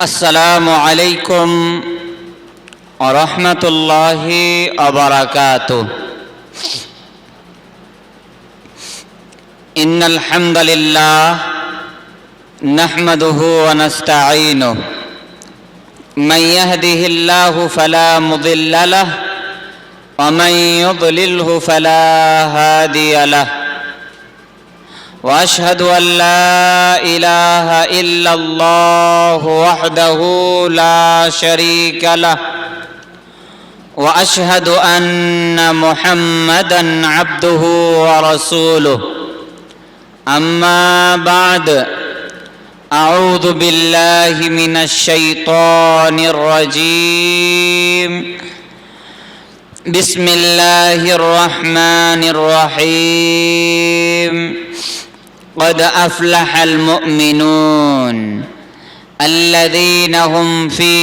আসসালামু আলাইকুম ওয়া রাহমাতুল্লাহি ওয়া বারাকাতুহু। ইন্নাল হামদালিল্লাহ নাহমাদুহু ওয়া নাস্তাঈনুহু মান ইয়াহদিহিল্লাহু ফালা মুদিল্লা লাহু ওয়া মান ইউদ্লিলহু ফালা হাদিয়া লাহু। واشهد ان لا اله الا الله وحده لا شريك له واشهد ان محمدا عبده ورسوله. اما بعد، اعوذ بالله من الشيطان الرجيم. بسم الله الرحمن الرحيم. قد أفلح المؤمنون الذين هم في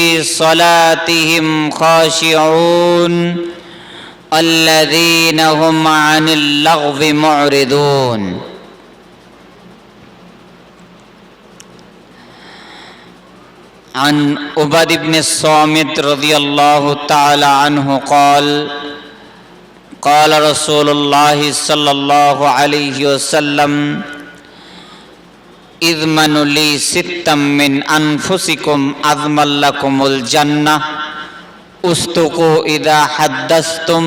صلاتهم خاشعون الذين هم عن اللغو معرضون. عن عبادة بن الصامت رضي الله تعالى عنه قال: قال رسول الله صلى الله عليه وسلم: اضمنوا لي ستا من أنفسكم أضمن لكم الجنة، اصدقوا إذا حدثتم،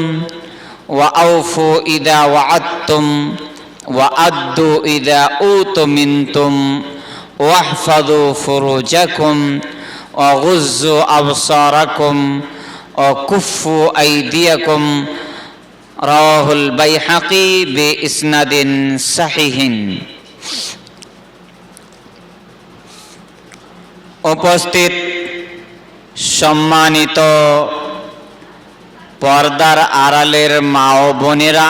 وأوفوا إذا وعدتم، وأدوا إذا أؤتمنتم، واحفظوا فروجكم، وغضوا أبصاركم، وكفوا أيديكم. রাওয়াহুল বাইহাকী বিইসনাদিন সাহিহিন। উপস্থিত সম্মানিত পর্দার আড়ালের মা ও বোনেরা,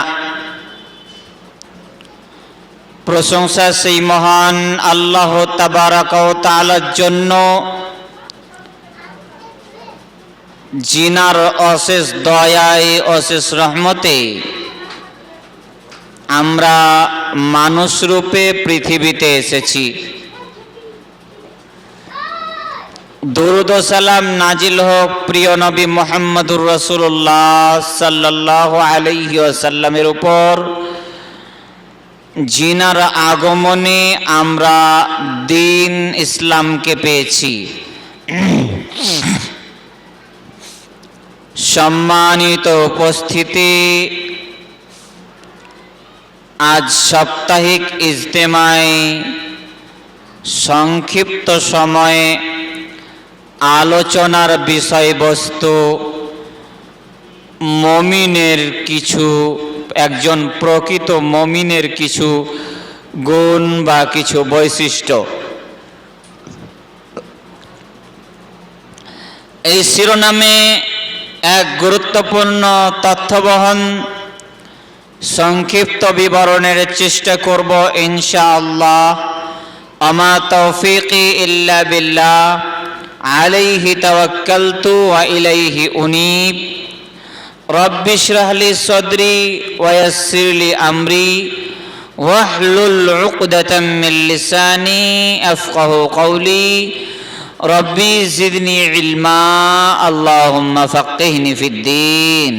প্রশংসা সেই মহান আল্লাহ তাবারাক ওয়া তাআলার জন্য, জিনার অশেষ দয়ায় অশেষ রহমতে আমরা মানুষ রূপে পৃথিবীতে এসেছি। দুরূদ ও সালাম নাজিল হোক প্রিয় নবী মুহাম্মদুর রাসূলুল্লাহ সাল্লাল্লাহু আলাইহি ওয়াসাল্লামের উপর, জিনার আগমনে আমরা দ্বীন ইসলামকে পেয়েছি। সম্মানিত উপস্থিতি, আজ সাপ্তাহিক ইজতেমায় সংক্ষিপ্ত সময়ে আলোচনার বিষয়বস্তু মুমিনের কিছু, একজন প্রকৃত মুমিনের কিছু গুণ বা কিছু বৈশিষ্ট্য। এই শিরোনামে এক গুরুত্বপূর্ণ তথ্যবহন সংক্ষিপ্ত বিবরণের চেষ্টা করব ইনশাআল্লাহ। আমা তৌফিকি ইল্লা বিল্লাহ, আলাইহি তাওয়াক্কালতু ওয়া ইলাইহি উনীব। রব্বি ইশরাহ লি সাদরি ওয়া ইয়াসসির লি আমরি ওয়াহলুল উকদাতাম মিন লিসানি আফকাহু কওলি। রব্বি জিদনি ইলমা আল্লাহুম্মা ফাক্কিহনি ফিদ্দীন।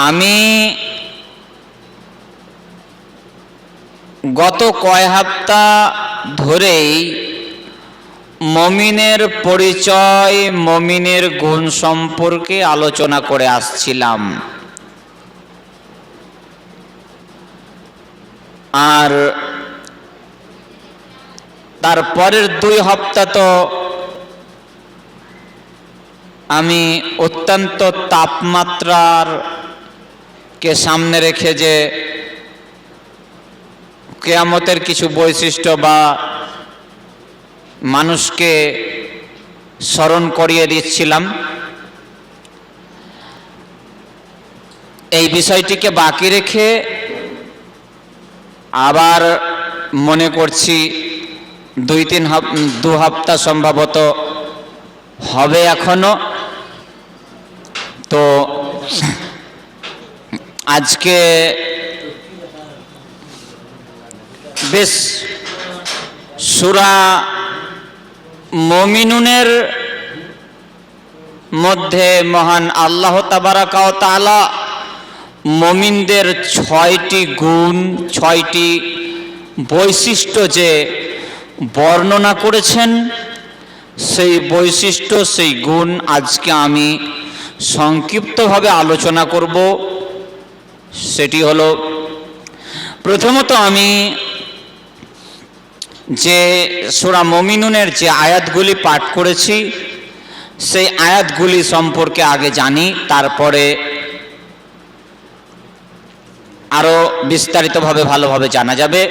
আমি গত কয় হপ্তাহ ধরেই মুমিনের পরিচয়, মুমিনের গুণ সম্পর্কে আলোচনা করে আসছিলাম। আর তারপরের 2 হপ্তাহ তো আমি অত্যন্ত তাপমাত্রার কে সামনে রেখে যে কিয়ামতের কিছু বৈশিষ্ট্য বা মানুষকে স্মরণ করিয়ে দিচ্ছিলাম। এই বিষয়টিকে বাকি রেখে আবার মনে করছি 2 হপ্তাহ সম্ভবত হবে এখনো। তো আজকে বেশ সূরা মুমিনুনের মধ্যে মহান আল্লাহ তাবারাকা ওয়া তাআলা মুমিনদের 6টি গুণ, 6টি বৈশিষ্ট্য যে বর্ণনা করেছেন, সেই বৈশিষ্ট্য, সেই গুণ আজকে আমি সংক্ষিপ্তভাবে আলোচনা করব। সেটি হলো, প্রথমত আমি যে সূরা মুমিনুনের যে আয়াতগুলি পাঠ করেছি সেই আয়াতগুলি সম্পর্কে আগে জানি, তারপরে আরো বিস্তারিতভাবে ভালোভাবে জানা যাবে।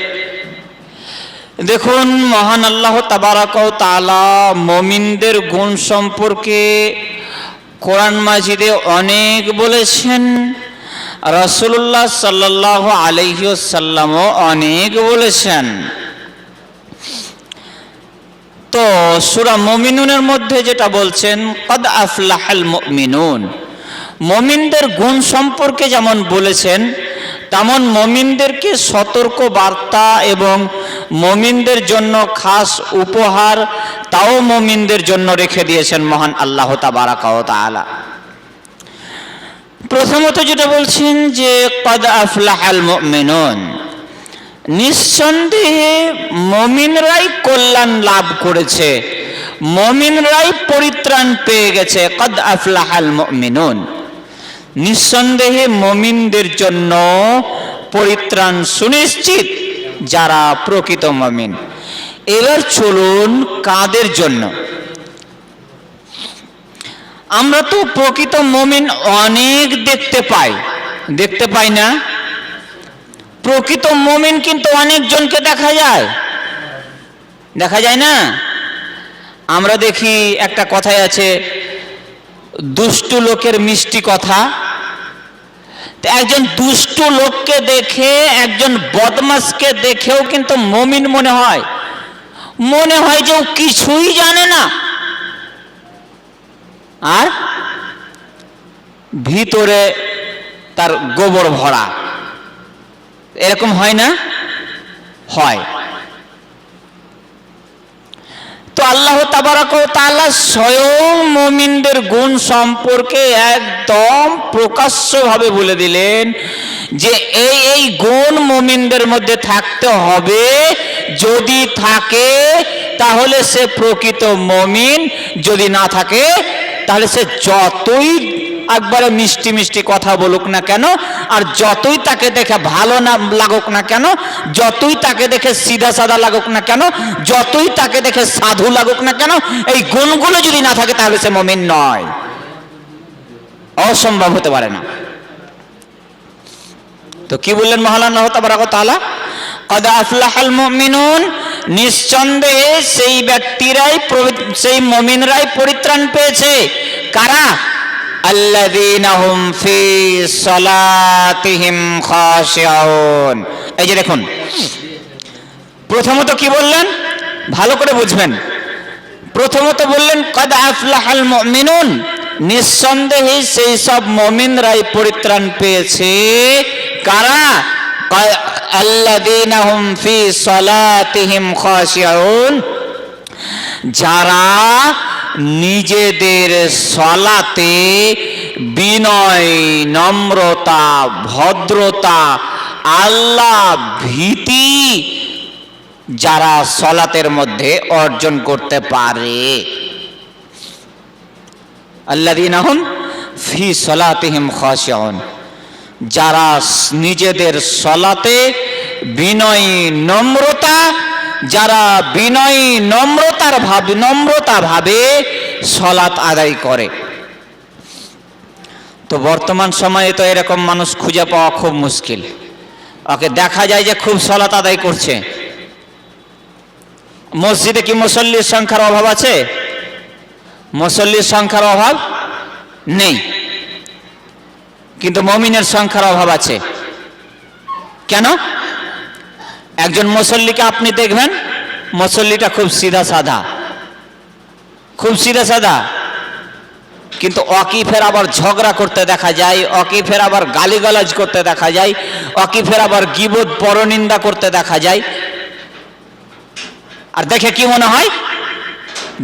দেখুন, মহান আল্লাহ তাবারাকা ওয়া তাআলা মুমিনদের গুণ সম্পর্কে কোরআন মাজিদে অনেক বলেছেন, রাসূলুল্লাহ সাল্লাল্লাহু আলাইহি ওয়াসাল্লামও অনেক বলেছেন। তো সূরা মুমিনুনের মধ্যে যেটা বলছেন, কদ আফলাহাল মুমিনুন, মুমিনদের গুণ সম্পর্কে যেমন বলেছেন, তেমন মুমিনদেরকে সতর্ক বার্তা এবং মুমিনদের জন্য খাস উপহার তাও মুমিনদের জন্য রেখে দিয়েছেন মহান আল্লাহ তাবারাকা ওয়া তাআলা। প্রথমত যেটা বলছেন যে কদ আফলাহাল মুমিনুন, নিঃসন্দেহে মুমিনরাই কল্যাণ লাভ করেছে, মুমিনরাই পরিত্রাণ পেয়ে গেছে। কদ আফলাহাল মুমিনুন, নিঃসন্দেহে মুমিনদের জন্য পরিত্রাণ সুনিশ্চিত, যারা প্রকৃত মুমিন। এবার চলুন কাদের জন্য। আমরা তো প্রকৃত মুমিন অনেক দেখতে পাই না? প্রকৃত মুমিন কিন্তু অনেকজনকে দেখা যায় না? আমরা দেখি, একটা কথাই আছে, দুষ্টু লোকের মিষ্টি কথা। একজন দুষ্টু লোককে দেখে, একজন বদমাশকে দেখেও কিন্তু মুমিন মনে হয় যে ও কিছুই জানে না, আর ভিতরে তার গোবর ভরা। এরকম হয় না? হয়। তো আল্লাহ তাবারাকা ওয়া তাআলা স্বয়ং মুমিনদের গুণ সম্পর্কে একদম প্রকাশ্যভাবে বলে দিলেন যে এই গুণ মুমিনদের মধ্যে থাকতে হবে। যদি থাকে তাহলে সে প্রকৃত মুমিন, যদি না থাকে তাহলে সে যতই একবারে মিষ্টি মিষ্টি কথা বলুক না কেন, আর যতই তাকে দেখে ভালো না লাগুক না কেন, যতই তাকে দেখে সিধা সাদা লাগুক না কেন, যতই তাকে দেখে সাধু লাগুক না কেন, এই গুণগুলো যদি না থাকে তাহলে সে মুমিন নয়, অসম্ভব হতে পারে না। তো কি বললেন মহান আল্লাহ তাবারাকা ওয়া তাআলা? কদ আফলাহাল মুমিনুন, নিঃসন্দেহে সেই ব্যক্তিরাই, সেই মুমিনরাই পরিত্রাণ পেয়েছে। কারা? আল্লাযীনা হুম ফি সালাতিহিম খাশিউন। এই যে দেখুন, প্রথমত কি বললেন ভালো করে বুঝবেন। প্রথমত বললেন কদ আফলাহাল মুমিনুন, নিঃসন্দেহে সেই সব মুমিনরাই পরিত্রাণ পেয়েছে। কারা? আল্লাযীনা হুম ফি সালাতিহিম খাশিউন, যারা নিজেদের সালাতে বিনয়, নম্রতা, ভদ্রতা, আল্লাহ ভীতি যারা সালাতের মধ্যে অর্জন করতে পারে। আল্লাযীনা হুম ফি সালাতিহিম খাশিউন, যারা নিজেদের সালাতে বিনয় নম্রতা, যারা বিনয় নম্রতা ভাবে সালাত আদায় করে। তো বর্তমান সময়ে তো এরকম মানুষ খুঁজে পাওয়া খুব মুশকিল। ওকে দেখা যায় যে খুব সালাত আদায় করছে। মসজিদে কি মুসল্লির সংখ্যার অভাব আছে? মুসল্লির সংখ্যার অভাব নেই, কিন্তু মুমিনের সংখ্যার অভাব আছে। কেন? একজন মুসল্লিকে আপনি দেখবেন, মুসল্লিটা খুব সিধা সাদা, কিন্তু ওকে ফের আবার ঝগড়া করতে দেখা যায়, ওকে ফের আবার গালিগালাজ করতে দেখা যায়, ওকে ফের আবার গীবত পরনিন্দা করতে দেখা যায়। আর দেখে কি মনে হয়?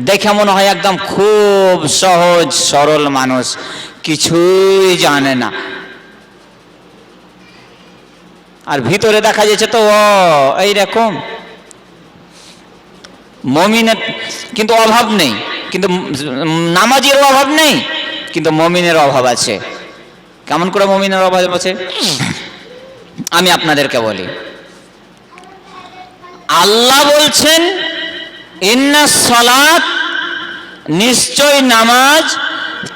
দেখে মনে হয় একদম খুব সহজ সরল মানুষ, কিছুই জানে না। আর ভিতরে দেখা যাচ্ছে তো এইরকম। মুমিনের কিন্তু অভাব নেই, কিন্তু নামাজের অভাব নেই, কিন্তু মুমিনের অভাব আছে। কেমন করে মুমিনের অভাব আছে আমি আপনাদেরকে বলি। আল্লাহ বলছেন ইন্নাস সালাত, নিশ্চয় নামাজ,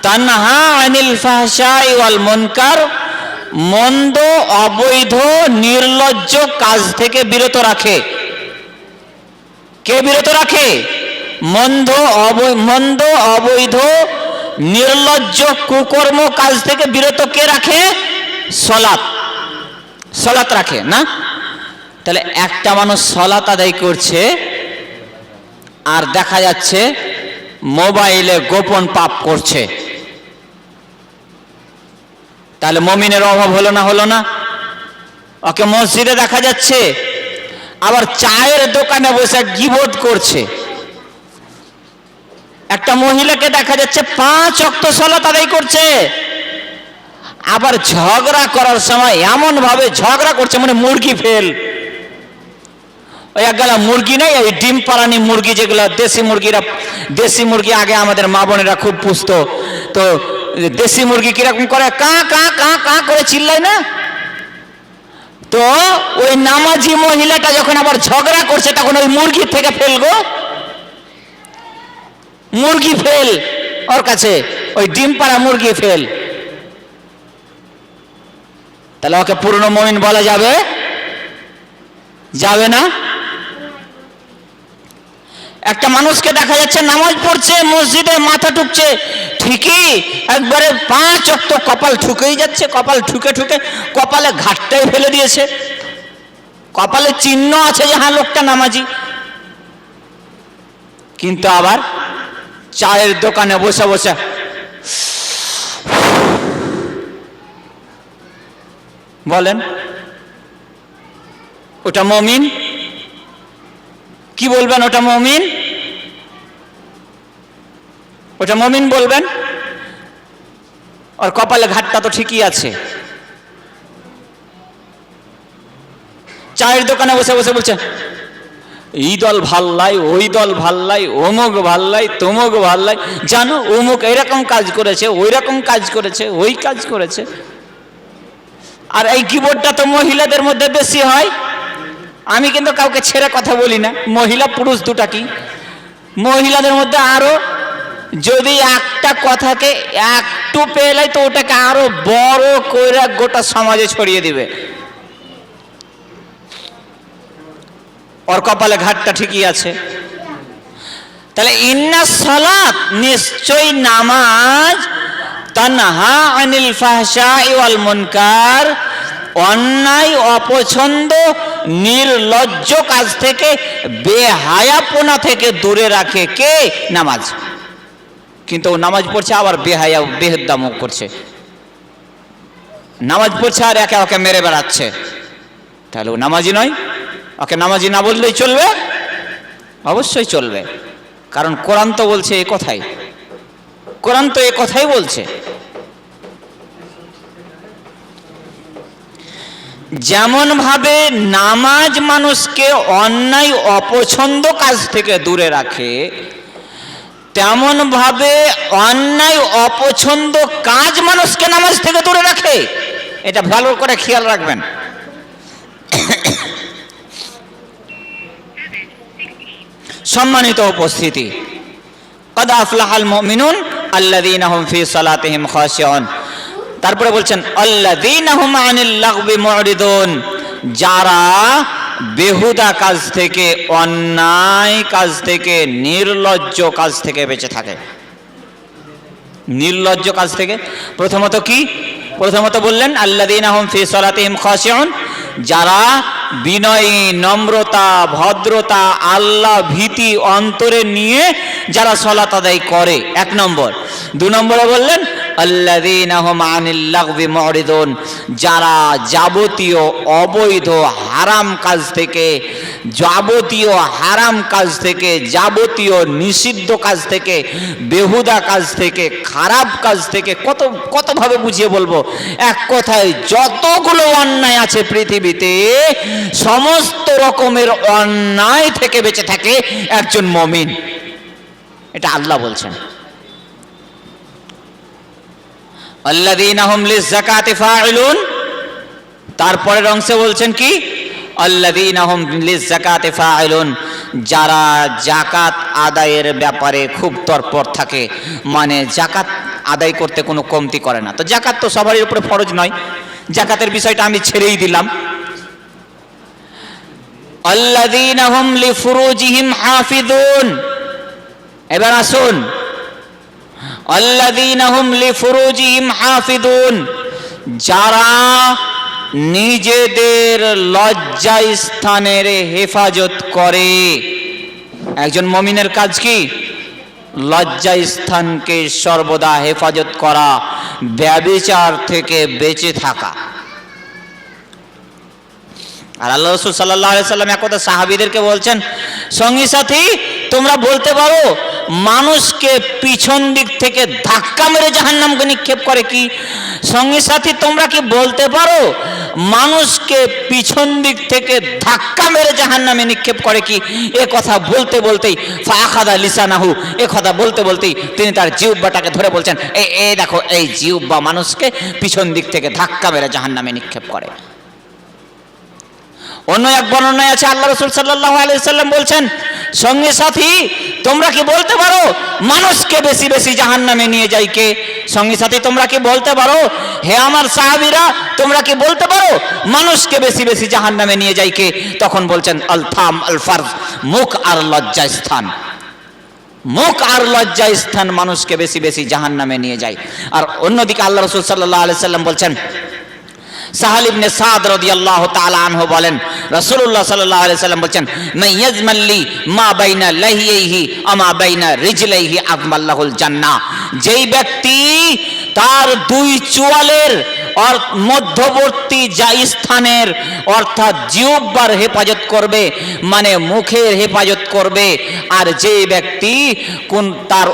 তানহা আনিল ফাহশাই ওয়াল মুনকার, মন্দ অবৈধ নির্লজ্জ কাজ থেকে বিরত রাখে। কে বিরত রাখে? মন্দ অবৈধ নির্লজ্জ কুকর্ম কাজ থেকে বিরত কে রাখে? সালাত। সালাত রাখে না? তাহলে একটা মানুষ সালাত আদায় করছে আর দেখা যাচ্ছে মোবাইলে গোপন পাপ করছে, তাহলে মুমিনের অভাব হলো না? হলো না? ওকে মসজিদে দেখা যাচ্ছে, আবার চায়ের দোকানে বসে গীবত করছে। একটা মহিলাকে দেখা যাচ্ছে 5 ওয়াক্ত সালাত আদায় করছে, আবার ঝগড়া করার সময় এমন ভাবে ঝগড়া করছে মানে মুরগি ফেল। ওই একগালা মুরগি নেই, ওই ডিম পাড়ানি মুরগি, যেগুলো দেশি মুরগিরা, দেশি মুরগি আগে আমাদের মা বোনেরা খুব পুষতো, তো দেশি মুরগি কিরকম করে কা কা কা কা করে চিল্লায় না? তো ওই নামাজি মহিলাটা যখন আবার ঝগড়া করছে তখন ওই মুরগি থেকে ফেলগো, মুরগি ফেল ওর কাছে, ওই ডিম পাড়া মুরগি ফেল। তাহলে ওকে পূর্ণ মুমিন বলা যাবে? যাবে না। একটা মানুষকে দেখা যাচ্ছে নামাজ পড়ছে, মসজিদে মাথা ঠুকছে, ঠিকই একবারে 5 ওয়াক্ত কপাল ঠুকেই যাচ্ছে, কপাল ঠুকে ঠুকে কপালে ঘাটটাই ফেলে দিয়েছে, কপালে চিহ্ন আছে যে হ্যাঁ লোকটা নামাজি। কিন্তু আবার চায়ের দোকানে বসে বসে বলেন ওটা মুমিন? কি বলবেন ওটা মুমিন? ওটা মুমিন বলবেন? ওর কপালে ঘাটটা তো ঠিকই আছে। চায়ের দোকানে বসে বসে বলছে এই দল ভাল্লাই, ওই দল ভাল্লাই, অমুক ভাল্লাই, তমুক ভাল্লাই, জানো অমুক এরকম কাজ করেছে, ওই রকম কাজ করেছে, ওই কাজ করেছে। আর এই কিবোর্ডটা তো মহিলাদের মধ্যে বেশি হয়। আমি কিন্তু কাউকে ছেড়ে কথা বলি না, মহিলা পুরুষ দুটাকি। মহিলাদের মধ্যে আরো যদি একটা কথাকে একটু পেলাই তো ওটাকে আরো বড় করে গোটা সমাজে ছড়িয়ে দিবে। ওর কপালে ঘাটটা ঠিকই আছে। তাহলে ইন্নাস সালাত, নিশ্চয় নামাজ, তানহা আনিল ফাহশাই ওয়াল মুনকার, অন্যায় অপছন্দ নির্লজ্জ কাজ থেকে, বেহায়াপনা থেকে দূরে রাখে। কে? নামাজ। কিন্তু ও নামাজ পড়ছে আবার বেহায়া বেহুদ্দামো করছে, নামাজ পড়ছে আর একে ওকে মেরে বেড়াচ্ছে, তাহলে ও নামাজি নয়? ওকে নামাজি না বললেই চলবে? অবশ্যই চলবে, কারণ কোরআন তো বলছে এই কথাই, কোরআন তো এই কথাই বলছে। যেমন ভাবে নামাজ মানুষকে অন্যায় অপছন্দ কাজ থেকে দূরে রাখে, তেমন ভাবে অন্যায় অপছন্দ কাজ মানুষকে নামাজ থেকে দূরে রাখে। এটা ভালো করে খেয়াল রাখবেন। সম্মানিত উপস্থিতি, কদ আফলাহাল মুমিনুন আল্লাযীনা হুম ফি সালাতিহিম খাশিউন। তারপরে বলছেন আল্লাযীনা হুম আনিল লাগবি মুরিদুন, যারা বেহুদা কাজ থেকে, অন্যায় কাজ থেকে, নির্লজ্জ কাজ থেকে বেঁচে থাকে। নির্লজ্জ কাজ থেকে প্রথমত কি? প্রথমত বললেন আল্লাযীনা হুম ফি সালাতিহিম খাশিউন, যারা বিনয়ী, নম্রতা, ভদ্রতা, আল্লাহ ভীতি অন্তরে নিয়ে যারা সালাত আদায় করে, 1 নম্বর। 2 নম্বরে বললেন আল্লাযীনা হুম আনিল লাগবি মুরিদুন, যারা যাবতীয় অবৈধ হারাম কাজ থেকে, যাবতীয় হারাম কাজ থেকে, যাবতীয় নিষিদ্ধ কাজ থেকে, বেহুদা কাজ থেকে, খারাপ কাজ থেকে, কতভাবে বুঝিয়ে বলবো, এক কথায় যতগুলো অন্যায় আছে পৃথিবীতে সমস্ত রকমের অন্যায় থেকে বেঁচে থাকে একজন মুমিন। এটা আল্লাহ বলছেন। আল্লাযীনা হুম লিয-যাকাতি ফাঈলুন, তারপরের অংশে বলছেন কি, আল্লাযীনা হুম লিয-যাকাতি ফাঈলুন, যারা যাকাত আদায়ের ব্যাপারে খুব তৎপর থাকে, মানে যাকাত আদায় করতে কোনো কমতি করে না। তো যাকাত তো সবারই উপরে ফরজ নয়, যাকাতের বিষয়টা আমি ছেড়েই দিলাম। আল্লাযীনা হুম লিফুরুজিহিম হাফিজুন, এবার আসুন, আল্লাযীনা হুম লিফুরুজিহিম হাফিজুন, যারা নিজেদের লজ্জা স্থানের হেফাজত করে। একজন মুমিনের কাজ কি? লজ্জা স্থানকে সর্বদা হেফাজত করা, ব্যভিচার থেকে বেঁচে থাকা। আর আল্লাহ রাসূল সাল্লাল্লাহু আলাইহি সাল্লাম একদা সাহাবীদেরকে বলছেন, সঙ্গী সাথী তোমরা বলতে পারো মানুষকে পিছন দিক থেকে ধাক্কা মেরে জাহান্নামে নিক্ষেপ করে কি? সঙ্গী সাথী তোমরা কি বলতে পারো মানুষকে পিছন দিক থেকে ধাক্কা মেরে জাহান্নামে নিক্ষেপ করে কি? এ কথা বলতে বলতেই ফাআখাযা লিসানাহু, এ কথা বলতে বলতেই তিনি তার জিহ্বাটাকে ধরে বলছেন, এই দেখো এই জিহ্বা মানুষকে পিছন দিক থেকে ধাক্কা মেরে জাহান্নামে নিক্ষেপ করে। অন্য এক বর্ণনায় আছে আল্লাহ রাসূল সাল্লাল্লাহু আলাইহি সাল্লাম বলছেন, সঙ্গে সাথী তোমরা কি বলতে পারো মানুষকে বেশি বেশি জাহান্নামে নিয়ে যায় কে? সঙ্গে সাথী তোমরা কি বলতে পারো, হে আমার সাহাবীরা তোমরা কি বলতে পারো মানুষকে বেশি বেশি জাহান্নামে নিয়ে যায় কে? তখন বলছেন আল থাম আল ফারজ, মুখ আর লজ্জা স্থান। মুখ আর লজ্জা স্থান মানুষকে বেশি বেশি জাহান্নামে নিয়ে যায়। আর অন্যদিকে আল্লাহ রাসূল সাল্লাল্লাহু আলাইহি সাল্লাম বলছেন, সাহাল ইবনে সাদ রাদিয়াল্লাহু তাআলা আনহু বলেন, রাসূলুল্লাহ সাল্লাল্লাহু আলাইহি সাল্লাম বলেন, মান ইয়াজমাল্লি মা বাইনা লাহিয়াইহি আমা বাইনা রিজলাইহি আযমাল্লাহুল জান্নাহ, যেই ব্যক্তি তার দুই চোয়ালের মধ্যবর্তী স্থানের অর্থাৎ জিহ্বার হেফাজত করবে, মানে মুখের হেফাজত করবে, আর যে ব্যক্তি তার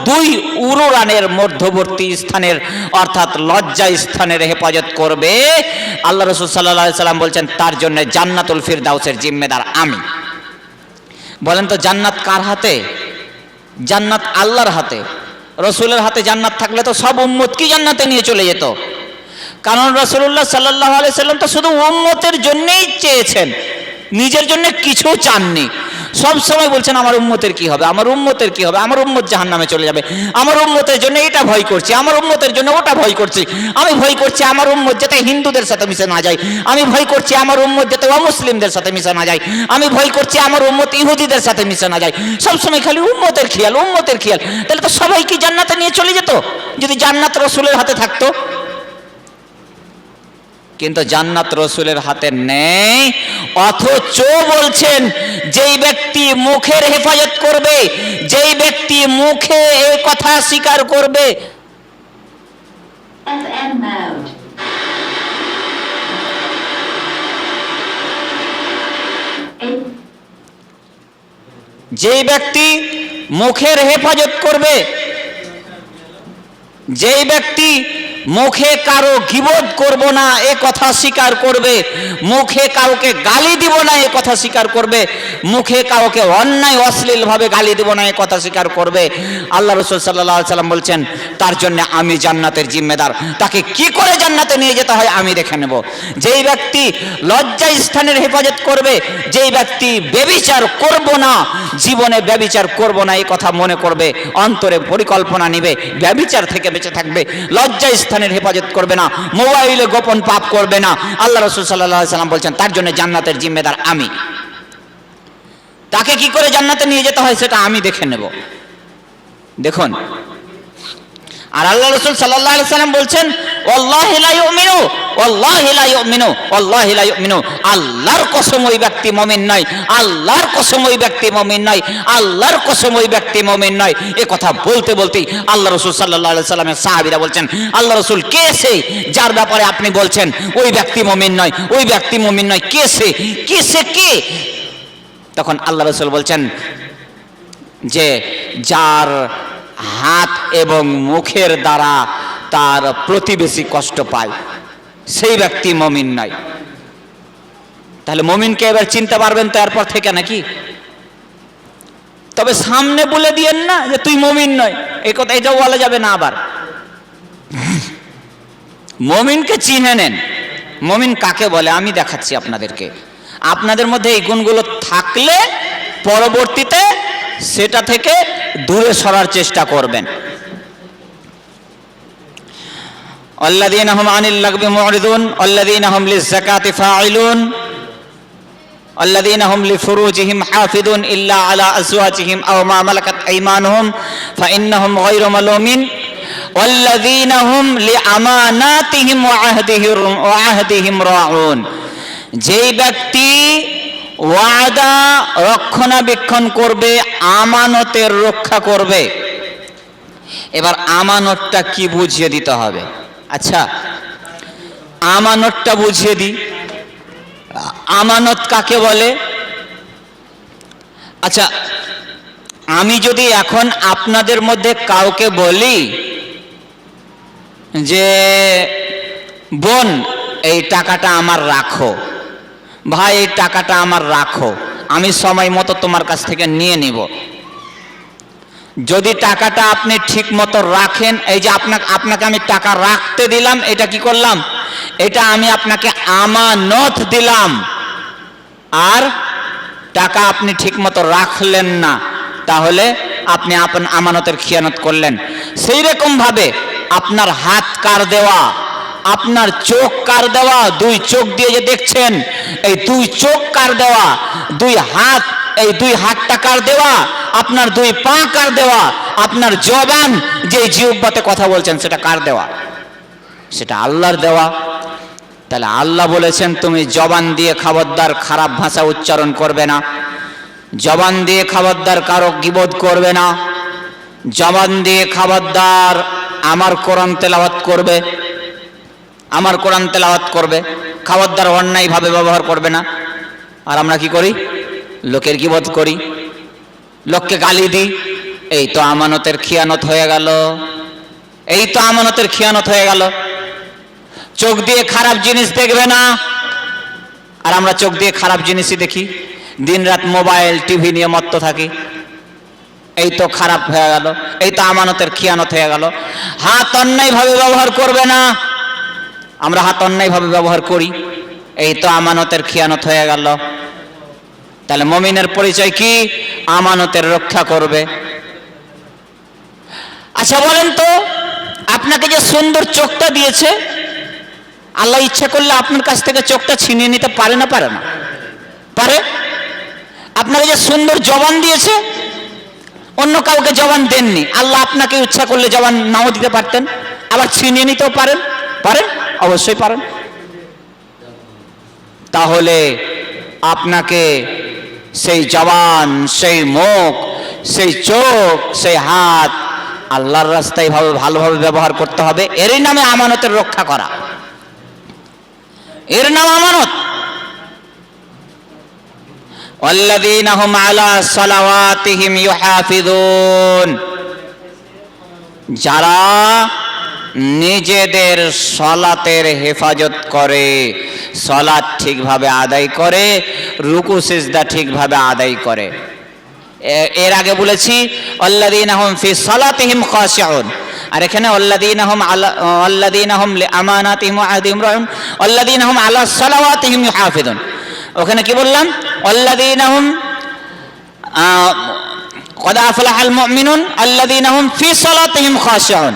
দুই উরুরানের মধ্যবর্তী স্থানের অর্থাৎ লজ্জা স্থানের হেফাজত করবে, আল্লাহ রাসূল সাল্লাল্লাহু আলাইহি সাল্লাম বলছেন তার জন্য জান্নাতুল ফিরদাউসের জিম্মেদার আমি। বলেন তো জান্নাত কার হাতে? জান্নাত আল্লাহর হাতে। রাসূলের হাতে জান্নাত থাকলে তো সব উম্মত কি জান্নাতে নিয়ে চলে যেত। কারণ রাসূলুল্লাহ সাল্লাল্লাহু আলাইহি সাল্লাম তো শুধু উম্মতের জন্যই চেয়েছেন, নিজের জন্য কিছু চাননি। সব সময় বলছেন আমার উম্মতের কি হবে, আমার উম্মতের কি হবে, আমার উম্মত জাহান্নামে চলে যাবে, আমার উম্মতের জন্য এটা ভয় করছি, আমার উম্মতের জন্য ওটা ভয় করছি, আমি ভয় করছি আমার উম্মত যাতে হিন্দুদের সাথে মিশে না যায়, আমি ভয় করছি আমার উম্মত যাতে অমুসলিমদের সাথে মিশে না যায়, আমি ভয় করছি আমার উম্মত ইহুদিদের সাথে মিশে না যায়। সব সময় খালি উম্মতের খেয়াল, উম্মতের খেয়াল। তাহলে তো সবাই কি জান্নাতে নিয়ে চলে যেত যদি জান্নাত রাসূলের হাতে থাকতো। কিন্তু জান্নাত রাসূলের হাতে নেই, অথচ বলছেন যেই ব্যক্তি মুখের হেফাজত করবে, যেই ব্যক্তি মুখে এই কথা স্বীকার করবে, যেই ব্যক্তি মুখের হেফাজত করবে, যেই ব্যক্তি মুখে কারো গীবত করব না এ কথা স্বীকার করবে, মুখে কাউকে গালি দিব না এ কথা স্বীকার করবে, মুখে কাউকে অন্যায় অশ্লীল ভাবে গালি দিব না এ কথা স্বীকার করবে, আল্লাহ রাসূল সাল্লাল্লাহু আলাইহি সাল্লাম বলছেন তার জন্য আমি জান্নাতের জিম্মেদার। তাকে কি করে জান্নাতে নিয়ে যেতে হয় আমি দেখে নেব। যেই ব্যক্তি লজ্জা স্থানের হেফাজত করবে, যেই ব্যক্তি ব্যভিচার করব না, জীবনে ব্যভিচার করব না এই কথা মনে করবে, অন্তরে পরিকল্পনা নিবে, ব্যভিচার থেকে বেঁচে থাকবে, লজ্জা স্থানের হেফাজত করবে না, মোবাইলে গোপন পাপ করবে না, আল্লাহ রাসূল সাল্লাল্লাহু আলাইহি সাল্লাম বলছেন তার জন্য জান্নাতের জিম্মেদার আমি। তাকে কি করে জান্নাতে নিয়ে যেতে হয় সেটা আমি দেখে নেব। দেখুন, আর আল্লাহ রাসূল সাল্লাল্লাহু আলাইহি সাল্লাম বলছেন ওয়াল্লাহি লা ইউমিনু, ওয়াল্লাহি লা ইউমিনু, ওয়াল্লাহি লা ইউমিনু, আল্লাহর কসম ওই ব্যক্তি মুমিন নয়, আল্লাহর কসম ওই ব্যক্তি মুমিন নয়, আল্লাহর কসম ওই ব্যক্তি মুমিন নয়। এই কথা বলতে বলতেই আল্লাহ রাসূল সাল্লাল্লাহু আলাইহি সাল্লামের সাহাবীরা বলছেন আল্লাহ রাসূল কে সে যার ব্যাপারে আপনি বলছেন ওই ব্যক্তি মুমিন নয়, ওই ব্যক্তি মুমিন নয়, কে সে, কে সে, কে? তখন আল্লাহ রাসূল বলছেন যে যার হাত এবং মুখের দ্বারা তার প্রতিবেশী কষ্ট পায় সেই ব্যক্তি মুমিন নয়। তাহলে মুমিনকে এবার চিনতে পারবেন তো এরপর থেকে নাকি? তবে সামনে বলে দিয়েন না যে তুই মুমিন নয়, এই কথা এটাও বলা যাবে না। আবার মুমিনকে চিনে নেন। মুমিন কাকে বলে আমি দেখাচ্ছি আপনাদেরকে। আপনাদের মধ্যে এই গুণগুলো থাকলে পরবর্তীতে সেটা থেকে দূরে সরার চেষ্টা করবেন। আল্লাযীনা হুম আনিল লাগবি মুরিদুন আল্লাযীনা হুম লিয-যাকাতি ফাঈলুন আল্লাযীনা হুম লিফুরুজিহিম হাফিযুন ইল্লা আলা আজওয়াজিহিম আও মা মালাকাত আইমানুহুম ফাইন্নাহুম গায়রু মালুমিন ওয়াল্লাযীনা হুম লিআমানাতিহিম ওয়া আহদিহিম রাউন। যেই ব্যক্তি ওয়াদা রক্ষণাবেক্ষণ করবে, আমানতের রক্ষা করবে। এবার আমানতটা কি বুঝিয়ে দিতে হবে। আচ্ছা, আমানতটা বুঝিয়ে দিই। আমানত কাকে বলে? আচ্ছা, আমি যদি এখন আপনাদের মধ্যে কাউকে বলি যে বোন এই টাকাটা আমার রাখো, ভাই এই টাকাটা আমার রাখো, আমি সময় মতো তোমার কাছ থেকে নিয়ে নিব। যদি টাকাটা আপনি ঠিক মতো রাখেন, এই যে আপনাকে আমি টাকা রাখতে দিলাম, এটা কি করলাম? এটা আমি আপনাকে আমানত দিলাম। আর টাকা আপনি ঠিক মতো রাখলেন না, তাহলে আপনি আপনার আমানতের খিয়ানত করলেন। সেই রকম ভাবে আপনার হাত কার দেওয়া, আপনার চোখ কার দেওয়া, দুই চোখ দিয়ে যে দেখছেন, এই দুই চোখ কার দেওয়া, দুই হাত, এই দুই হাতটা কার দেওয়া, আপনার দুই পা কার দেওয়া, আপনার জবান যে জিহ্বাতে কথা বলছেন সেটা কার দেওয়া? সেটা আল্লাহর দেওয়া। তাহলে আল্লাহ বলেছেন তুমি জবান দিয়ে খবরদার খারাপ ভাষা উচ্চারণ করবে না, জবান দিয়ে খবরদার কারো গীবত করবে না, জবান দিয়ে খবরদার আমার কোরআন তেলাওয়াত করবে, আমার কোরআন তেলাওয়াত করবে, খবরদার অন্যায়ভাবে ব্যবহার করবে না। আর আমরা কি করি? লোকের গীবত করি, লোককে গালি দিই। এই তো আমানতের খিয়ানত হয়ে গেল, এই তো আমানতের খিয়ানত হয়ে গেল। চোখ দিয়ে খারাপ জিনিস দেখবে না, আর আমরা চোখ দিয়ে খারাপ জিনিসই দেখি, দিনরাত মোবাইল টিভি নিয়ে মত্ত থাকি। এই তো খারাপ হয়ে গেল, এই তো আমানতের খিয়ানত হয়ে গেল। হাত অন্যায়ভাবে ব্যবহার করবে না, আমরা হাত অন্যায়ভাবে ব্যবহার করি, এই তো আমানতের খিয়ানত হয়ে গেল। তাহলে মুমিনের পরিচয় কি? আমানতের রক্ষা করবে। আচ্ছা বলেন তো, আপনাকে যে সুন্দর চোখটা দিয়েছে, আল্লাহ ইচ্ছা করলে আপনার কাছ থেকে চোখটা ছিনিয়ে নিতে পারে না? পারে না? পারে। আপনাকে যে সুন্দর জবান দিয়েছে, অন্য কাউকে জবান দেননি, আল্লাহ আপনাকে ইচ্ছা করলে জবান নাও দিতে পারতেন, আবার ছিনিয়ে নিতেও পারেন। পারেন? অবশ্যই পারেন। তাহলে আপনাকে সেই জবান, সেই মুখ, সেই চোখ, সেই হাত আল্লাহর রাস্তায় ভালোভাবে ব্যবহার করতে হবে। এরই নামে আমানতের রক্ষা করা, এর নাম আমানত। ওয়াল্লাযীনা হুম আলা সালাওয়াতিহিম ইউহাফিযুন। যারা নিজেদের সালাতের হেফাজত করে, সালাত ঠিকভাবে আদায় করে, রুকু সিজদা ঠিকভাবে আদায় করে। এর আগে বলেছি আল্লাযীনা হুম ফি সালাতিহিম খাশিউন, আর এখানে আল্লাযীনা হুম লিআমানাতিহিম ওয়া আহদিহিম রাউন, আল্লাযীনা হুম আলা সালাওয়াতিহিম ইউহাফিযুন। ওখানে কি বললাম? আল্লাযীনা হুম ক্বাদ আফলাহাল মুমিনুন আল্লাযীনা হুম ফি সালাতিহিম খাশিউন,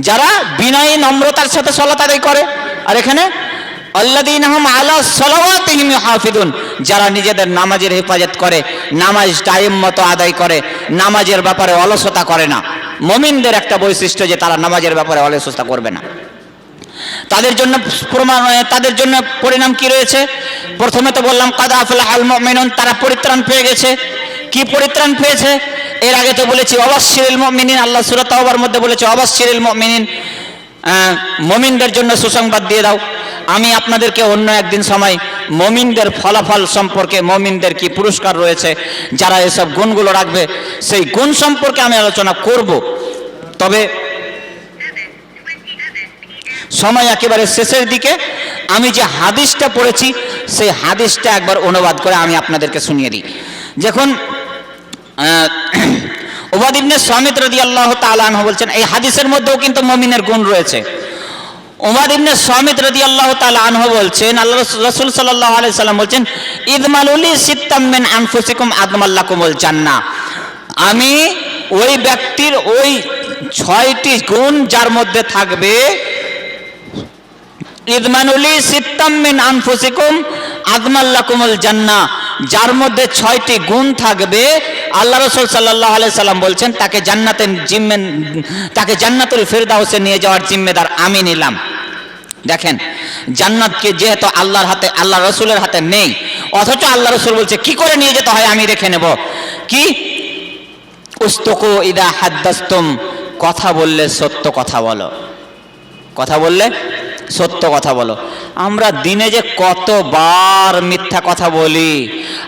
যারা বিনয়ী নম্রতার সাথে সালাত আদায় করে। আর এখানে আল্লাযীনা হুম আলা সালাওয়াতিহিম ইউহাফিযুন, যারা নিজেদের নামাজের হেফাজত করে, নামাজ টাইম মতো আদায় করে, নামাজের ব্যাপারে অলসতা করে না। মুমিনদের একটা বৈশিষ্ট্য যে তারা নামাজের ব্যাপারে অলসতা করবে না। তাদের জন্য তাদের জন্য পরিণাম কি রয়েছে? প্রথমে তো বললাম ক্বাদ আফলাহাল মুমিনুন, তারা পরিত্রাণ পেয়ে গেছে। কি পরিত্রাণ পেয়েছে? এর আগে তো বলেছি ওয়াবাশশিরিল মুমিনিন, আল্লাহ সূরা তাওবার মধ্যে বলেছে ওয়াবাশশিরিল মুমিনিন, মুমিনদের জন্য সুসংবাদ দিয়ে দাও। আমি আপনাদেরকে অন্য একদিন সময় মুমিনদের ফলাফল সম্পর্কে, মুমিনদের কি পুরস্কার রয়েছে যারা এসব গুণগুলো রাখবে, সেই গুণ সম্পর্কে আমি আলোচনা করব। তবে সময় একেবারে শেষের দিকে আমি যে হাদিসটা পড়েছি সেই হাদিসটা একবার অনুবাদ করে আমি আপনাদেরকে শুনিয়ে দিই। যখন উবাদ ইবনে সামিত রাদিয়াল্লাহু তাআলা আনহু বলছেন, এই হাদিসের মধ্যেও কিন্তু মুমিনের গুণ রয়েছে। উবাদ ইবনে সামিত রাদিয়াল্লাহু তাআলা আনহু বলছেন, আল্লাহ রাসূল সাল্লাল্লাহু আলাইহি সাল্লাম বলছেন, ইদমালুলি সিত্তাম মিন আনফুসিকুম আদমাল্লাকুমুল জান্নাহ। আমি ওই ব্যক্তির ওই 6টি গুণ যার মধ্যে থাকবে, ইদমানুলি সিত্তাম মিন আনফুসিকুম আদমাল্লাকুমুল জান্নাহ, যার মধ্যে 6টি গুণ থাকবে, আল্লাহ রাসূল সাল্লাল্লাহু আলাইহি সাল্লাম বলছেন তাকে জান্নাতুল ফিরদাউসে নিয়ে যাওয়ার জিম্মেদার আমি নিলাম। দেখেন, জান্নাতকে যেহেতু আল্লাহর হাতে, আল্লাহ রাসূলের হাতে নেই, অথচ আল্লাহ রাসূল বলছে কি করে নিয়ে যেতে হয় আমি দেখে নেব। কি? উস্তুকু ইদা হাদ্দাসতুম, কথা বললে সত্য কথা বলো, কথা বললে সত্য কথা বলো। আমরা দিনে যে কতবার মিথ্যা কথা বলি,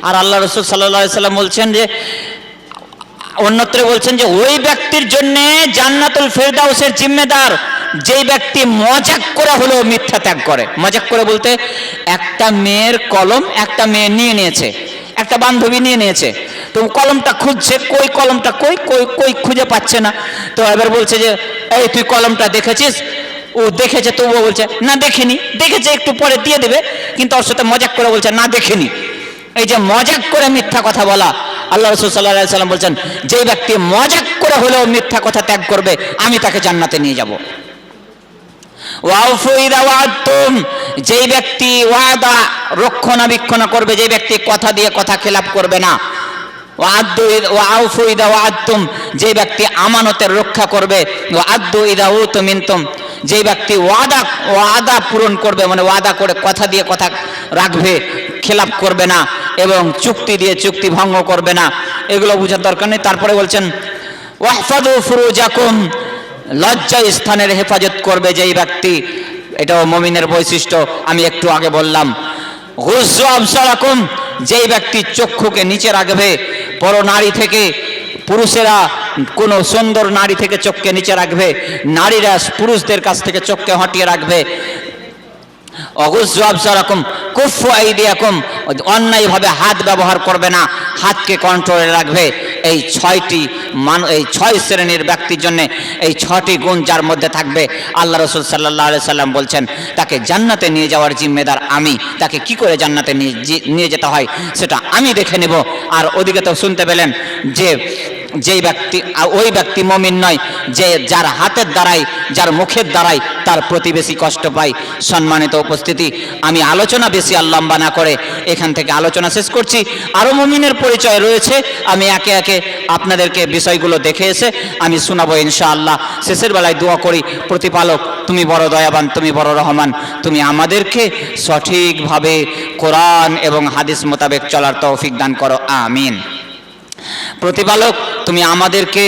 আর আল্লাহ রাসূল সাল্লাল্লাহু আলাইহি সাল্লাম বলছেন যে, অন্যত্র বলছেন যে ওই ব্যক্তির জন্য জান্নাতুল ফিরদাউসের জিম্মেদার যেই ব্যক্তি মজাক করে হলেও মিথ্যা ত্যাগ করে। মজাক করে বলতে, একটা মেয়ের কলম একটা মেয়ে নিয়ে নিয়েছে, একটা বান্ধবী নিয়ে নিয়েছে, তো কলমটা খুঁজছে, কই কলমটা কই কই কই খুঁজে পাচ্ছে না। তো এবার বলছে যে, এই তুই কলমটা দেখেছিস? ও দেখেছে, তো ও বলছে না দেখিনি। দেখেছে, একটু পরে দিয়ে দেবে, কিন্তু ওর সাথে মজাক করে বলছে না দেখিনি। এই যে মজাক করে মিথ্যা কথা বলা, আল্লাহ রাসূল সাল্লাল্লাহু আলাইহি সাল্লাম বলছেন যেই ব্যক্তি মজাক করে হলেও মিথ্যা কথা ত্যাগ করবে আমি তাকে জান্নাতে নিয়ে যাব। ওয়াউফু ইযা ওয়া'আদতুম, যেই ব্যক্তি ওয়াদা রক্ষণাবেক্ষণ করবে, যেই ব্যক্তি কথা দিয়ে কথা খেলাপ করবে না। ওয়াউফু ইযা ওয়া'আদতুম, যেই ব্যক্তি আমানতের রক্ষা করবে। ওয়া'আদু ইযা উতুমিনতুম, যেই ব্যক্তি ওয়াদা পূরণ করবে, মানে ওয়াদা করে কথা দিয়ে কথা রাখবে, খেলাপ করবে না, এবং চুক্তি দিয়ে চুক্তি ভঙ্গ করবে না। এগুলো বোঝার দরকার নেই। তারপরে বলছেন ওয়াহফাযু ফুরুজাকুম, লজ্জা স্থানের হেফাজত করবে যেই ব্যক্তি, এটাও মুমিনের বৈশিষ্ট্য, আমি একটু আগে বললাম। গুযু আবসারাকুম, যেই ব্যক্তি চক্ষুকে নিচে রাখবে, পর নারী থেকে, পুরুষেরা কোনো সুন্দর নারী থেকে চোখকে নিচে রাখবে, নারীরা পুরুষদের কাছ থেকে চোখকে হটিয়ে রাখবে। অগুযু আবসারাকুম কুফু আইদিয়াকুম, অন্যায়ভাবে হাত ব্যবহার করবে না, হাতকে কন্ট্রোলে রাখবে। এই 6 শ্রেণীর ব্যক্তির জন্য এই 6টি গুণ যার মধ্যে থাকবে, আল্লাহ রাসূল সাল্লাল্লাহু আলাইহি সাল্লাম বলছেন তাকে জান্নাতে নিয়ে যাওয়ার জিম্মেদার আমি। তাকে কি করে জান্নাতে নিয়ে যেতে হয় সেটা আমি দেখে নেব। আর ওদিকে তো শুনতে পেলেন যে যেই ব্যক্তি, ওই ব্যক্তি মুমিন নয় যে যার হাতের দ্বারাই, যার মুখের দ্বারাই তার প্রতিবেশী কষ্ট পায়। সম্মানিত উপস্থিতি, আমি আলোচনা বেশি আর লম্বা না করে এখান থেকে আলোচনা শেষ করছি। আরও মুমিনের পরিচয় রয়েছে, আমি একে একে আপনাদেরকে বিষয়গুলো দেখে এসে আমি শোনাবো ইনশাআল্লাহ। শেষের বেলায় দোয়া করি, প্রতিপালক তুমি বড় দয়াবান, তুমি বড় রহমান, তুমি আমাদেরকে সঠিকভাবে কোরআন এবং হাদিস মোতাবেক চলার তৌফিক দান করো, আমিন। প্রতিপালক তুমি আমাদেরকে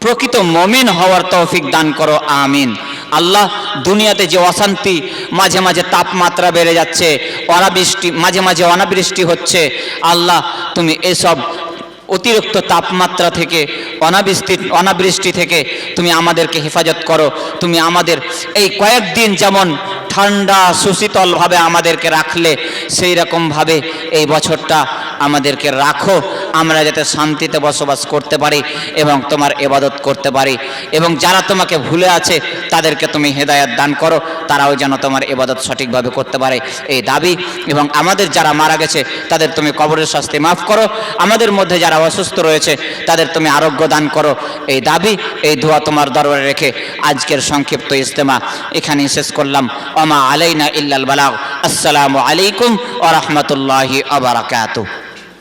প্রকৃত মুমিন হওয়ার তৌফিক দান করো, আমিন। আল্লাহ, দুনিয়াতে যে অশান্তি, মাঝে মাঝে তাপমাত্রা বেড়ে যাচ্ছে, অনাবৃষ্টি, মাঝে মাঝে অনাবৃষ্টি হচ্ছে, আল্লাহ তুমি এসব অতিরিক্ত তাপমাত্রা থেকে, অনাবৃষ্টি থেকে তুমি আমাদেরকে হেফাজত করো। তুমি আমাদের এই কয়েকদিন যেমন ঠান্ডা সুশীতলভাবে আমাদেরকে রাখলে, সেই রকমভাবে এই বছরটা আমাদেরকে রাখো, আমরা যাতে শান্তিতে বসবাস করতে পারি এবং তোমার ইবাদত করতে পারি। এবং যারা তোমাকে ভুলে আছে তাদেরকে তুমি হেদায়েত দান করো, তারাও যেন তোমার ইবাদত সঠিকভাবে করতে পারে, এই দাবি। এবং আমাদের যারা মারা গেছে তাদের তুমি কবরের শাস্তি মাফ করো, আমাদের মধ্যে যারা অসুস্থ রয়েছে তাদের তুমি আরোগ্য দান করো, এই দাবি, এই দোয়া তোমার দরবারে রেখে আজকের সংক্ষিপ্ত ইজতেমা এখানেই শেষ করলাম। ওমা আলাইনা ইল্লাল বালাগ। আসসালামু আলাইকুম ওয়া রাহমাতুল্লাহি ওয়া বারাকাতুহু।